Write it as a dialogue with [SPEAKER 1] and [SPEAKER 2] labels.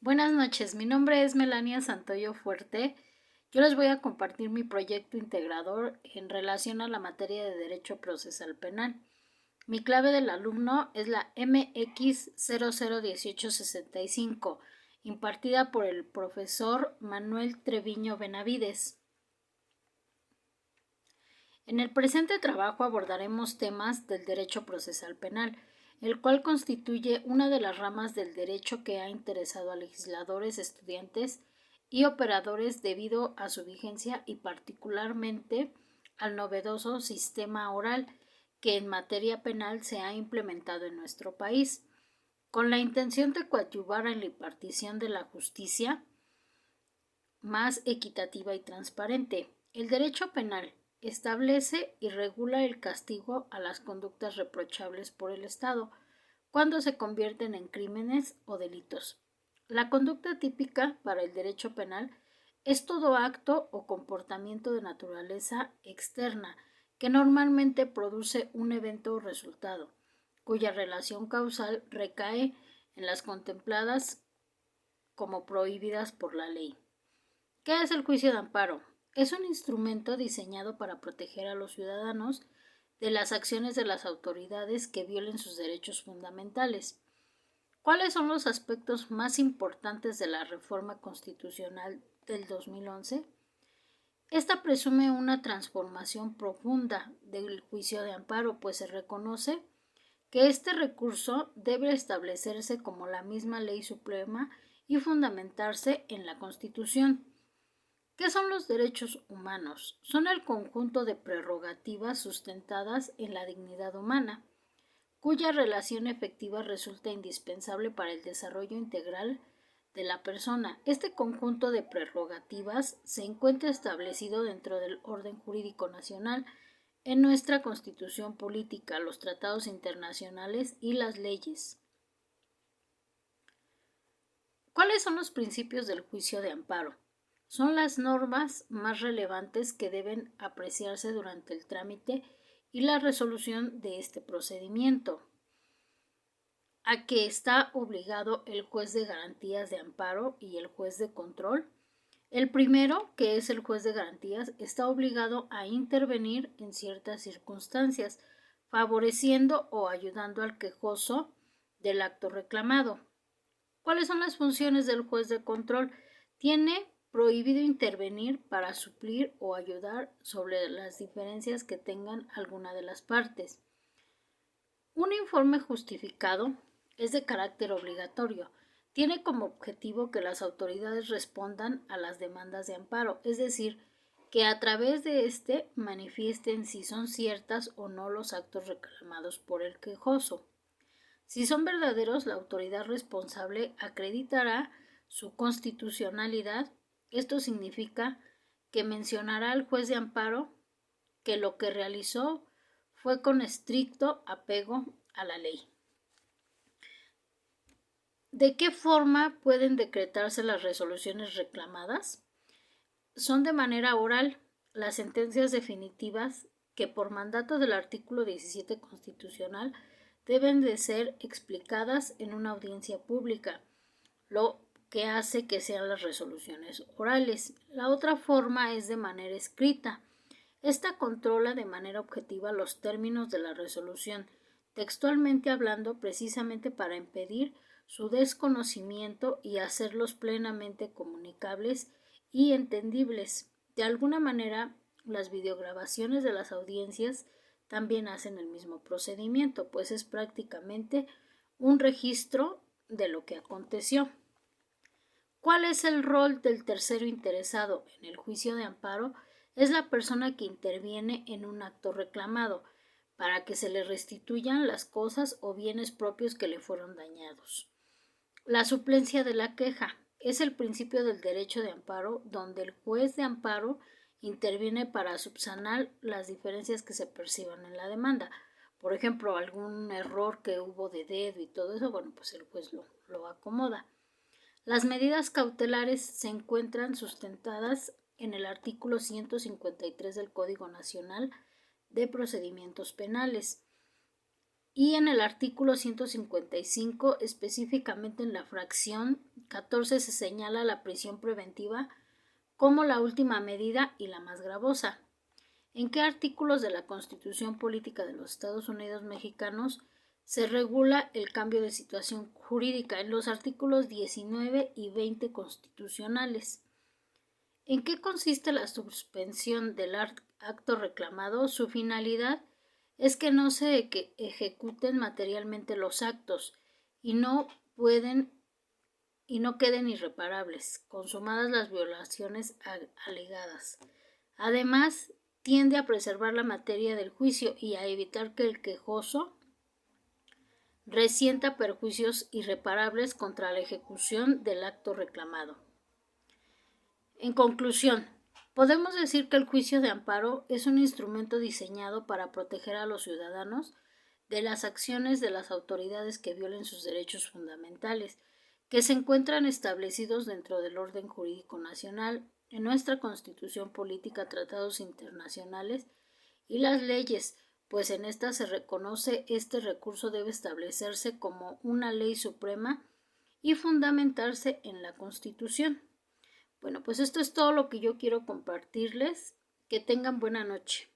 [SPEAKER 1] Buenas noches, mi nombre es Melania Santoyo Fuerte. Yo les voy a compartir mi proyecto integrador en relación a la materia de Derecho Procesal Penal. Mi clave del alumno es la MX001865, impartida por el profesor Manuel Treviño Benavides. En el presente trabajo abordaremos temas del derecho procesal penal, el cual constituye una de las ramas del derecho que ha interesado a legisladores, estudiantes y operadores debido a su vigencia y particularmente al novedoso sistema oral que en materia penal se ha implementado en nuestro país, con la intención de coadyuvar en la impartición de la justicia más equitativa y transparente. El derecho penal establece y regula el castigo a las conductas reprochables por el Estado cuando se convierten en crímenes o delitos. La conducta típica para el derecho penal es todo acto o comportamiento de naturaleza externa que normalmente produce un evento o resultado, cuya relación causal recae en las contempladas como prohibidas por la ley. ¿Qué es el juicio de amparo? Es un instrumento diseñado para proteger a los ciudadanos de las acciones de las autoridades que violen sus derechos fundamentales. ¿Cuáles son los aspectos más importantes de la reforma constitucional del 2011? Esta presume una transformación profunda del juicio de amparo, pues se reconoce que este recurso debe establecerse como la misma ley suprema y fundamentarse en la Constitución. ¿Qué son los derechos humanos? Son el conjunto de prerrogativas sustentadas en la dignidad humana, cuya relación efectiva resulta indispensable para el desarrollo integral de la persona. Este conjunto de prerrogativas se encuentra establecido dentro del orden jurídico nacional en nuestra Constitución política, los tratados internacionales y las leyes. ¿Cuáles son los principios del juicio de amparo? Son las normas más relevantes que deben apreciarse durante el trámite y la resolución de este procedimiento, a que está obligado el juez de garantías de amparo y el juez de control. El primero, que es el juez de garantías, está obligado a intervenir en ciertas circunstancias, favoreciendo o ayudando al quejoso del acto reclamado. ¿Cuáles son las funciones del juez de control? Tiene prohibido intervenir para suplir o ayudar sobre las diferencias que tengan alguna de las partes. Un informe justificado es de carácter obligatorio. Tiene como objetivo que las autoridades respondan a las demandas de amparo, es decir, que a través de éste manifiesten si son ciertas o no los actos reclamados por el quejoso. Si son verdaderos, la autoridad responsable acreditará su constitucionalidad. Esto significa que mencionará al juez de amparo que lo que realizó fue con estricto apego a la ley. ¿De qué forma pueden decretarse las resoluciones reclamadas? Son de manera oral. Las sentencias definitivas que por mandato del artículo 17 constitucional deben de ser explicadas en una audiencia pública, lo que hace que sean las resoluciones orales. La otra forma es de manera escrita. Esta controla de manera objetiva los términos de la resolución, textualmente hablando, precisamente para impedir su desconocimiento y hacerlos plenamente comunicables y entendibles. De alguna manera, las videograbaciones de las audiencias también hacen el mismo procedimiento, pues es prácticamente un registro de lo que aconteció. ¿Cuál es el rol del tercero interesado en el juicio de amparo? Es la persona que interviene en un acto reclamado para que se le restituyan las cosas o bienes propios que le fueron dañados. La suplencia de la queja es el principio del derecho de amparo, donde el juez de amparo interviene para subsanar las diferencias que se perciban en la demanda. Por ejemplo, algún error que hubo de dedo y todo eso, bueno, pues el juez lo acomoda. Las medidas cautelares se encuentran sustentadas en el artículo 153 del Código Nacional de Procedimientos Penales. y en el artículo 155, específicamente en la fracción 14, se señala la prisión preventiva como la última medida y la más gravosa. ¿En qué artículos de la Constitución Política de los Estados Unidos Mexicanos se regula el cambio de situación jurídica? En los artículos 19 y 20 constitucionales. ¿En qué consiste la suspensión del acto reclamado? Su finalidad es que no se ejecuten materialmente los actos y no queden irreparables, consumadas las violaciones alegadas. Además, tiende a preservar la materia del juicio y a evitar que el quejoso resienta perjuicios irreparables contra la ejecución del acto reclamado. En conclusión, podemos decir que el juicio de amparo es un instrumento diseñado para proteger a los ciudadanos de las acciones de las autoridades que violen sus derechos fundamentales, que se encuentran establecidos dentro del orden jurídico nacional, en nuestra Constitución Política, tratados internacionales y las leyes, pues en esta se reconoce este recurso debe establecerse como una ley suprema y fundamentarse en la Constitución. Bueno, pues esto es todo lo que yo quiero compartirles. Que tengan buena noche.